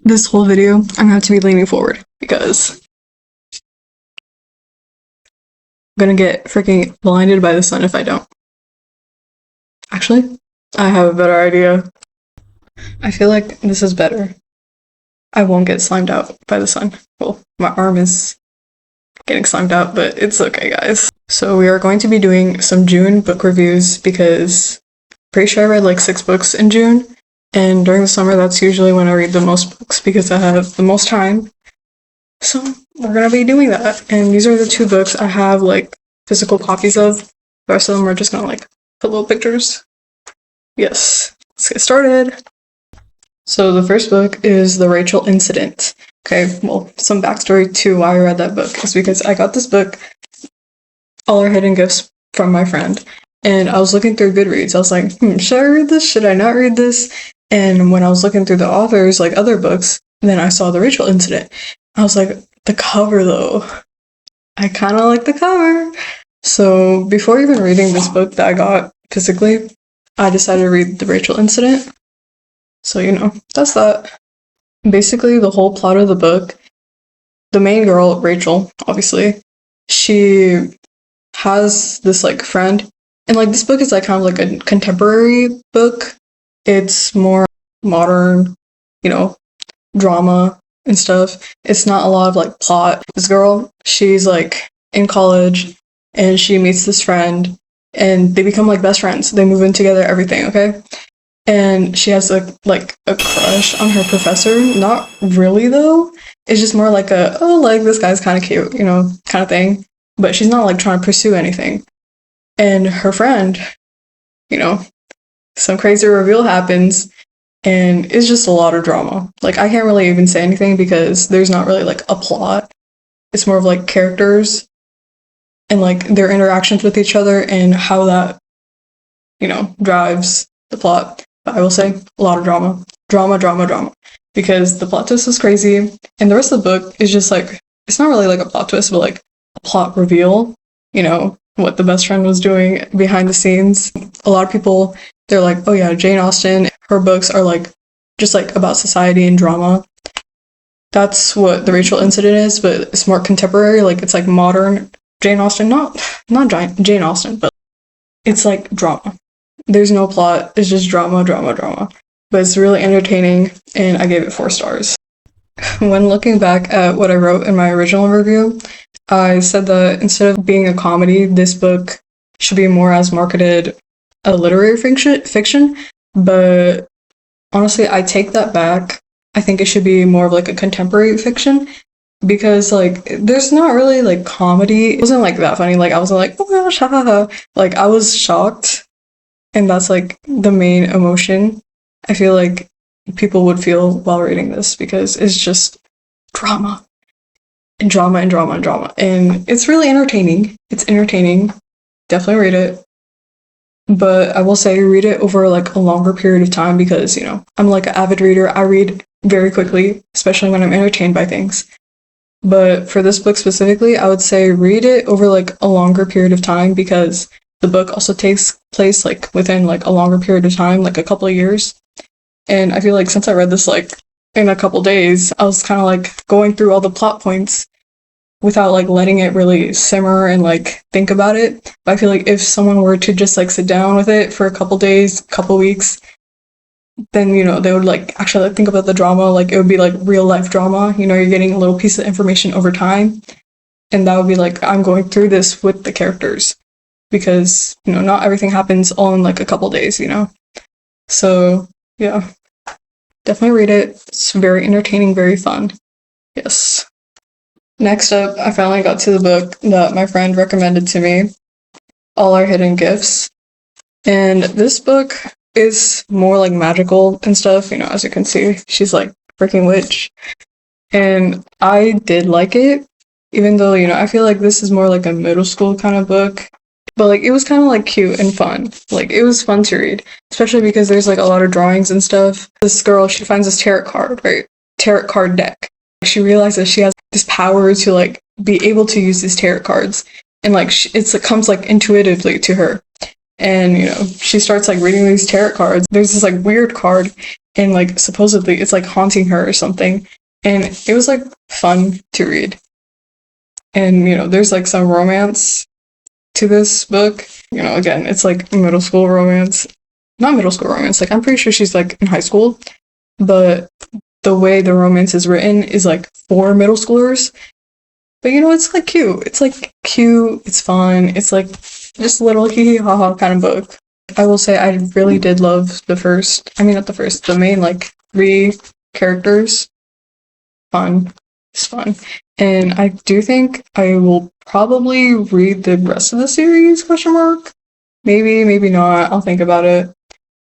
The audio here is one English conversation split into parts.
This whole video, I'm gonna have to be leaning forward because I'm gonna get freaking blinded by the sun if I don't. Actually, I have a better idea. I feel like this is better. I won't get slimed out by the sun. Well, my arm is getting slimed out, but it's okay, guys. So we are going to be doing some June book reviews because I'm pretty sure I read like 6 books in June. And during the summer, that's usually when I read the most books because I have the most time. So we're gonna be doing that. And these are the 2 books I have like physical copies of. The rest of them are just gonna like put little pictures. Yes, let's get started. So the first book is The Rachel Incident. Okay, well, some backstory to why I read that book is because I got this book, All Our Hidden Gifts, from my friend. And I was looking through Goodreads. I was like, should I read this? Should I not read this? And when I was looking through the authors, like other books, then I saw The Rachel Incident. I was like, the cover though. I kind of like the cover. So before even reading this book that I got physically, I decided to read The Rachel Incident. So, that's that. Basically, the whole plot of the book, the main girl, Rachel, obviously, she has this like friend. And like this book is like kind of like a contemporary book. It's more modern, drama and stuff. It's not a lot of like plot. This girl, she's like in college and she meets this friend and they become like best friends. They move in together, everything, okay? And she has like a crush on her professor. Not really though. It's just more like like this guy's kind of cute, kind of thing. But she's not like trying to pursue anything. And her friend, some crazy reveal happens and it's just a lot of drama. Like I can't really even say anything because there's not really like a plot. It's more of like characters and like their interactions with each other and how that, drives the plot. But I will say a lot of drama. Drama. Because the plot twist is crazy and the rest of the book is just like, it's not really like a plot twist, but like a plot reveal, what the best friend was doing behind the scenes. A lot of people, they're like, oh yeah, Jane Austen, her books are like just like about society and drama. That's what The Rachel Incident is, but it's more contemporary, like it's like modern Jane Austen, not Jane Austen, but it's like drama. There's no plot, it's just drama. But it's really entertaining and I gave it 4 stars. When looking back at what I wrote in my original review, I said that instead of being a comedy, this book should be more as marketed a literary fiction, but honestly, I take that back. I think it should be more of like a contemporary fiction because like there's not really like comedy. It wasn't like that funny. Like I wasn't like, oh my gosh, ha ha ha. Like I was shocked, and that's like the main emotion I feel like people would feel while reading this because it's just drama. And drama. And it's really entertaining. It's entertaining. Definitely read it. But I will say read it over like a longer period of time because, I'm like an avid reader. I read very quickly, especially when I'm entertained by things. But for this book specifically, I would say read it over like a longer period of time because the book also takes place like within like a longer period of time, like a couple of years. And I feel like since I read this like in a couple days, I was kind of like going through all the plot points without like letting it really simmer and like think about it. But I feel like if someone were to just like sit down with it for a couple days, couple weeks, then they would like actually like think about the drama. Like it would be like real life drama. You're getting a little piece of information over time, and that would be like I'm going through this with the characters because not everything happens all in like a couple days. So yeah, definitely read it. It's very entertaining, very fun. Yes. Next up, I finally got to the book that my friend recommended to me, All Our Hidden Gifts. And this book is more like magical and stuff, as you can see, she's like freaking witch. And I did like it, even though, I feel like this is more like a middle school kind of book. But like it was kind of like cute and fun. Like it was fun to read, especially because there's like a lot of drawings and stuff. This girl, she finds this tarot card deck. She realizes she has this power to like be able to use these tarot cards and like it comes like intuitively to her, And, she starts like reading these tarot cards. There's this like weird card, and like supposedly it's like haunting her or something. And it was like fun to read. And, there's like some romance to this book. Again, it's like middle school romance. Not middle school romance, like I'm pretty sure she's like in high school, but the way the romance is written is like for middle schoolers. But it's like cute. It's like cute, it's fun, it's like just a little hee hee ha ha kind of book. I will say I really did love the main like 3 characters. Fun. It's fun. And I do think I will probably read the rest of the series, question mark. Maybe, maybe not. I'll think about it.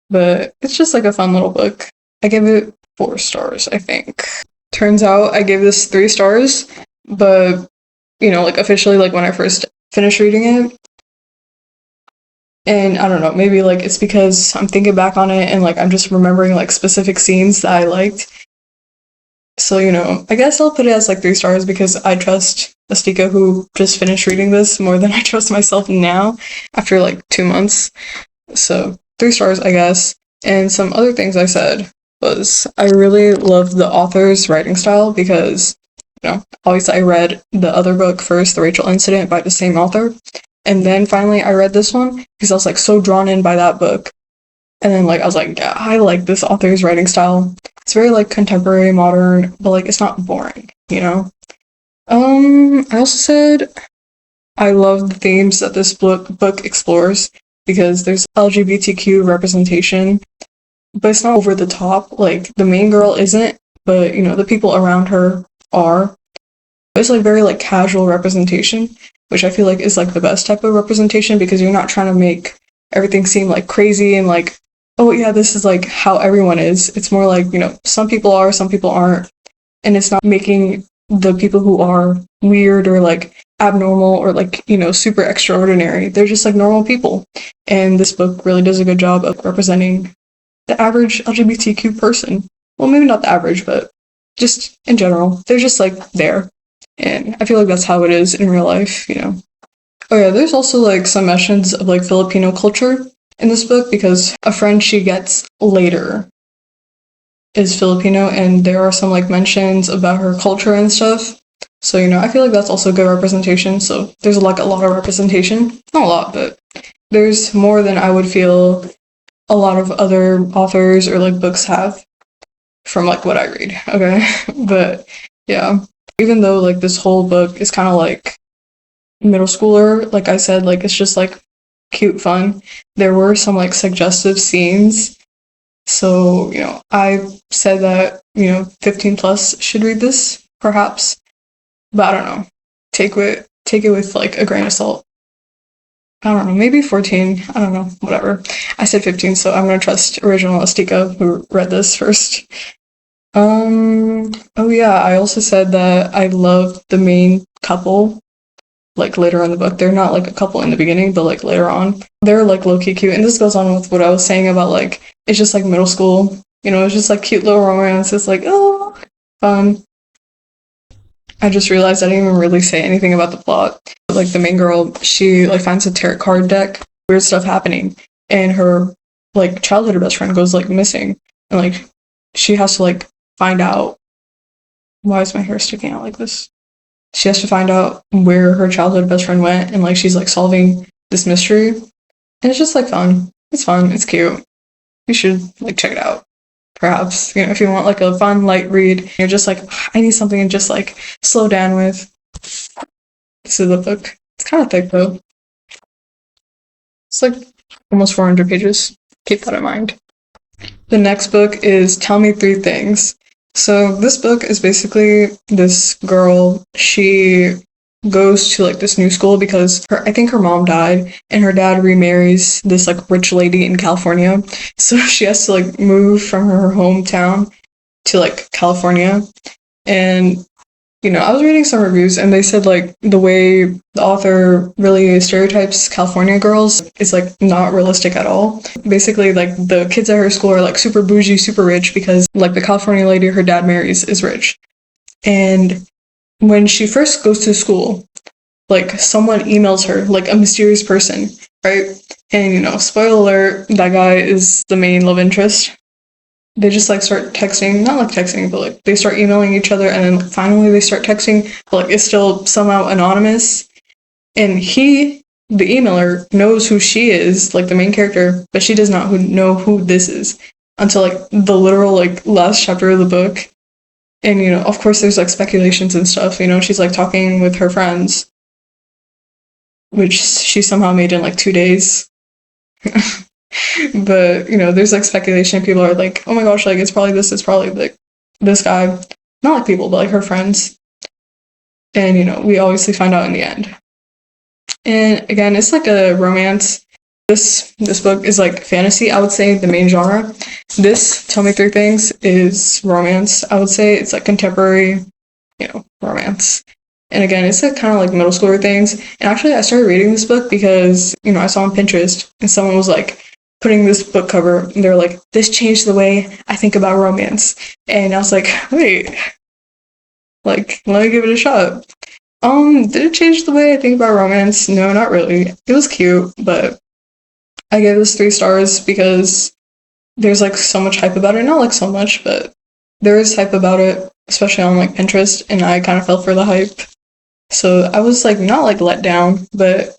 But it's just like a fun little book. I give it 4 stars, I think. Turns out I gave this 3 stars, but, like officially, like when I first finished reading it. And I don't know, maybe like it's because I'm thinking back on it and like I'm just remembering like specific scenes that I liked. So, I guess I'll put it as like 3 stars because I trust Astika, who just finished reading this, more than I trust myself now after like 2 months. So 3 stars, I guess. And some other things I said was I really loved the author's writing style because, obviously I read the other book first, The Rachel Incident, by the same author. And then finally I read this one because I was like so drawn in by that book. And then like I was like, yeah, I like this author's writing style. It's very like contemporary, modern, but like it's not boring, I also said I love the themes that this book explores because there's LGBTQ representation, but it's not over the top. Like the main girl isn't, but the people around her are. It's like very like casual representation, which I feel like is like the best type of representation because you're not trying to make everything seem like crazy and like, oh yeah, this is like how everyone is. It's more like, some people are, some people aren't. And it's not making the people who are weird or like abnormal or like, super extraordinary. They're just like normal people. And this book really does a good job of representing the average LGBTQ person. Well, maybe not the average, but just in general. They're just like there. And I feel like that's how it is in real life, Oh yeah, there's also like some mentions of like Filipino culture in this book because a friend she gets later is Filipino and there are some like mentions about her culture and stuff. So, I feel like that's also good representation. So there's like a lot of representation. Not a lot, but there's more than I would feel a lot of other authors or like books have from like what I read. Okay. But yeah, even though like this whole book is kind of like middle schooler, like I said, like it's just like cute fun, there were some like suggestive scenes. So, I said that, 15 plus should read this, perhaps. But I don't know. Take it with like a grain of salt. I don't know, maybe 14. I don't know, whatever. I said 15, so I'm gonna trust original Astika, who read this first. Oh yeah, I also said that I love the main couple, like later in the book. They're not like a couple in the beginning, but like later on. They're like low-key cute. And this goes on with what I was saying about like, it's just like middle school. It's just like cute little romance. It's like, oh, fun. I just realized I didn't even really say anything about the plot. Like the main girl, she like finds a tarot card deck, weird stuff happening, and her like childhood best friend goes like missing. And like she has to like find out, why is my hair sticking out like this? She has to find out where her childhood best friend went, and like she's like solving this mystery. And it's just like fun. It's fun, it's cute. You should like check it out. Perhaps, if you want like a fun light read, you're just like, I need something to just like slow down with. This is the book. It's kind of thick though. It's like almost 400 pages. Keep that in mind. The next book is Tell Me 3 Things. So this book is basically this girl, she goes to like this new school because I think her mom died and her dad remarries this like rich lady in California. So she has to like move from her hometown to like California. And I was reading some reviews and they said like the way the author really stereotypes California girls is like not realistic at all. Basically like the kids at her school are like super bougie, super rich because like the California lady her dad marries is rich. And when she first goes to school, like someone emails her, like a mysterious person, right? And, spoiler alert, that guy is the main love interest. They just like start texting, not like texting, but like they start emailing each other, and then finally they start texting, but like it's still somehow anonymous. And the emailer, knows who she is, like the main character, but she does not know who this is until like the literal like last chapter of the book. And of course, there's like speculations and stuff. She's like talking with her friends, which she somehow made in like 2 days. But there's like speculation. People are like, oh my gosh, like it's probably like this guy. Not like people, but like her friends. And we obviously find out in the end. And again, it's like a romance. This book is like fantasy, I would say, the main genre. This Tell Me Three Things is romance, I would say. It's like contemporary, romance. And again, it's like kind of like middle schooler things. And actually, I started reading this book because, I saw on Pinterest and someone was like putting this book cover, and they're like, this changed the way I think about romance. And I was like, wait, like, let me give it a shot. Did it change the way I think about romance? No, not really. It was cute, but I gave this 3 stars because there's like so much hype about it. Not like so much, but there is hype about it, especially on like Pinterest, and I kind of fell for the hype. So I was like not like let down, but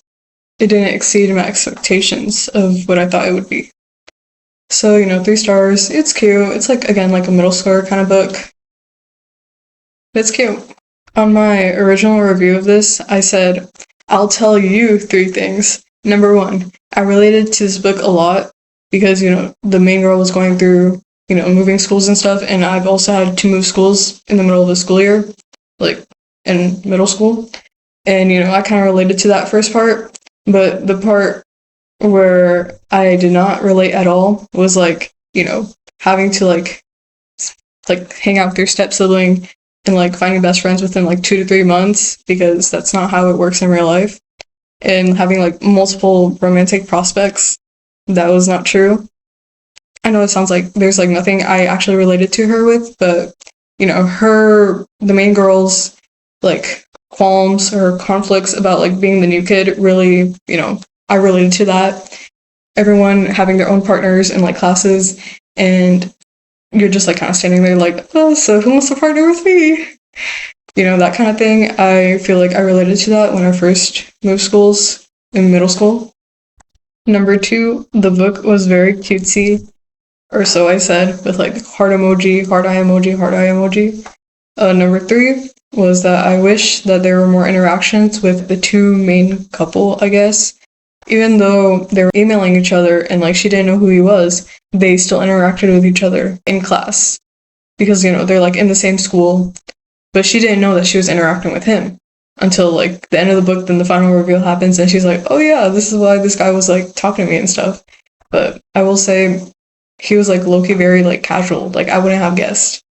it didn't exceed my expectations of what I thought it would be. So, 3 stars. It's cute. It's like, again, like a middle schooler kind of book. It's cute. On my original review of this, I said, I'll tell you 3 things. Number 1, I related to this book a lot because, the main girl was going through, moving schools and stuff, and I've also had to move schools in the middle of the school year, like in middle school. And, I kind of related to that first part, but the part where I did not relate at all was like, having to like hang out with your step sibling and like finding best friends within like 2 to 3 months, because that's not how it works in real life. And having like multiple romantic prospects, that was not true. I know it sounds like there's like nothing I actually related to her with, but the main girl's like qualms or conflicts about like being the new kid really, I related to that. Everyone having their own partners in like classes, and you're just like kind of standing there like, oh, so who wants to partner with me? That kind of thing. I feel like I related to that when I first moved schools in middle school. Number 2, the book was very cutesy, or so I said, with like heart emoji, heart eye emoji, heart eye emoji. Number 3 was that I wish that there were more interactions with the 2 main couple, I guess. Even though they were emailing each other and like she didn't know who he was, they still interacted with each other in class. Because, they're like in the same school, but she didn't know that she was interacting with him until like the end of the book. Then the final reveal happens and she's like, oh yeah, this is why this guy was like talking to me and stuff. But I will say he was like low-key very like casual. Like I wouldn't have guessed.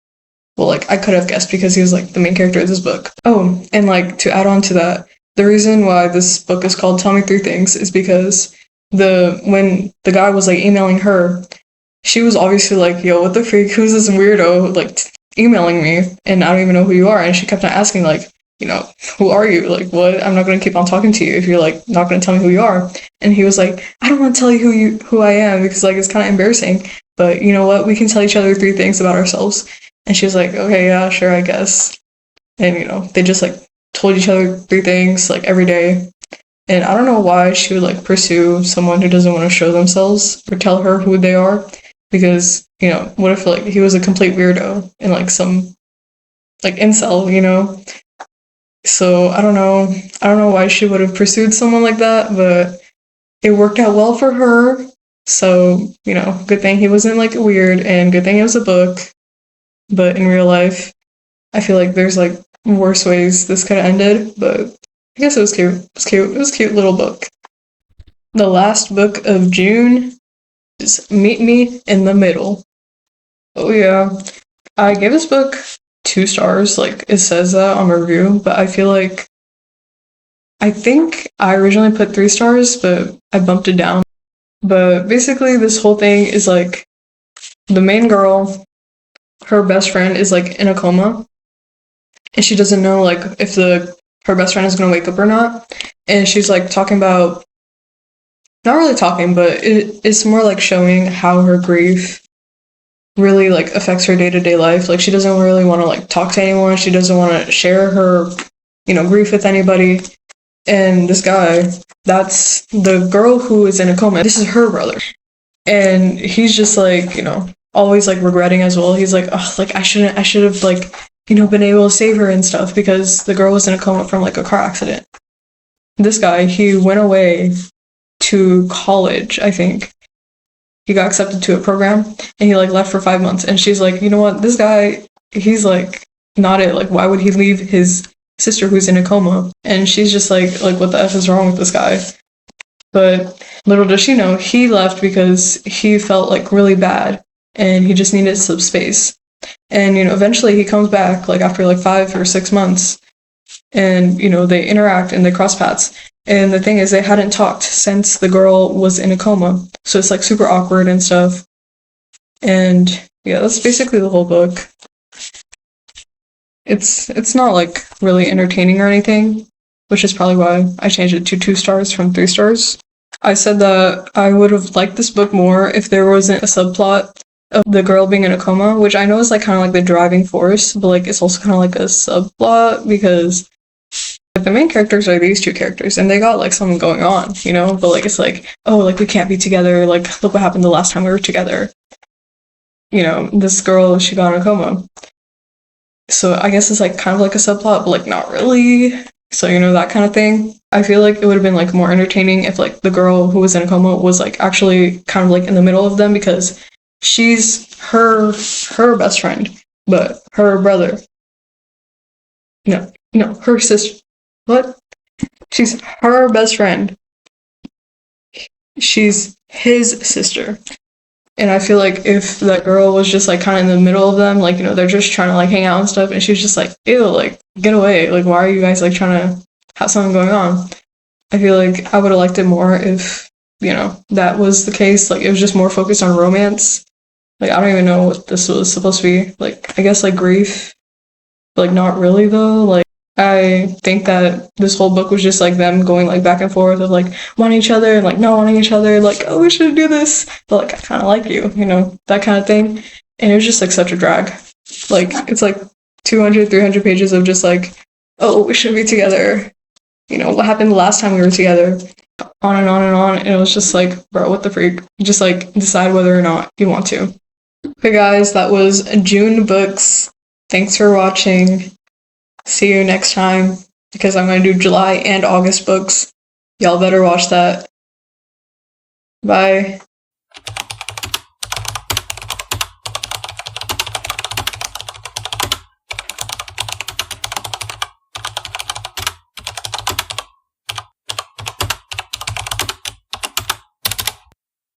Well, like I could have guessed because he was like the main character of this book. Oh, and like to add on to that, the reason why this book is called Tell Me 3 Things is because when the guy was like emailing her, she was obviously like, yo, what the freak? Who's this weirdo like emailing me? And I don't even know who you are. And she kept on asking like, who are you? Like, what? I'm not going to keep on talking to you if you're like not going to tell me who you are. And he was like, I don't want to tell you who I am because like it's kind of embarrassing. But you know what? We can tell each other 3 things about ourselves. And she was like, okay, yeah, sure, I guess. And they just like told each other 3 things like every day. And I don't know why she would like pursue someone who doesn't want to show themselves or tell her who they are, because what if like he was a complete weirdo and like some like incel. So I don't know why she would have pursued someone like that, but it worked out well for her. So good thing he wasn't like weird, and good thing it was a book. But in real life, I feel like there's like worse ways this could have ended, but I guess it was cute. It was a cute little book. The last book of June is Meet Me in the Middle. Oh yeah. I gave this book 2 stars, like it says that on my review, but I feel like I think I originally put 3 stars, but I bumped it down. But basically this whole thing is like the main girl, her best friend is like in a coma, and she doesn't know like if her best friend is gonna wake up or not. And she's like talking about not really talking, but it's more like showing how her grief really like affects her day-to-day life. Like she doesn't really want to like talk to anyone. She doesn't want to share her, grief with anybody. And this guy, that's the girl who is in a coma. This is her brother. And he's just like, always like regretting as well. He's like, oh, like I should have like, been able to save her and stuff because the girl was in a coma from like a car accident. This guy, he went away to college, I think. He got accepted to a program and he like left for 5 months. And she's like, you know what, this guy, he's like not it. Like, why would he leave his sister who's in a coma? And she's just like what the F is wrong with this guy? But little does she know, he left because he felt like really bad and he just needed some space. And, eventually he comes back like after like 5 or 6 months and, they interact and they cross paths. And the thing is, they hadn't talked since the girl was in a coma. So it's like super awkward and stuff. And yeah, that's basically the whole book. It's not like really entertaining or anything, which is probably why I changed it to 2 stars from 3 stars. I said that I would have liked this book more if there wasn't a subplot of the girl being in a coma, which I know is like kind of like the driving force, but like it's also kind of like a subplot because like the main characters are these 2 characters and they got like something going on, but like it's like, oh, like we can't be together, like look what happened the last time we were together. This girl, she got in a coma. So I guess it's like kind of like a subplot, but like not really. So, that kind of thing. I feel like it would have been like more entertaining if like the girl who was in a coma was like actually kind of like in the middle of them because she's her best friend, but her brother. No, her sister. What? She's her best friend. She's his sister. And I feel like if that girl was just like kind of in the middle of them, like, they're just trying to like hang out and stuff, and she's just like, ew, like, get away. Like, why are you guys like trying to have something going on? I feel like I would have liked it more if, that was the case. Like, it was just more focused on romance. Like, I don't even know what this was supposed to be. Like, I guess like grief, but like not really though. Like, I think that this whole book was just like them going like back and forth of like wanting each other and like not wanting each other, like, oh, we should do this, but like I kind of like you, that kind of thing. And it was just like such a drag. Like it's like 200, 300 pages of just like, oh, we should be together. What happened the last time we were together? On and on and on. And it was just like, bro, what the freak? Just like decide whether or not you want to. Okay, guys, that was June books. Thanks for watching. See you next time, because I'm going to do July and August books. Y'all better watch that. Bye.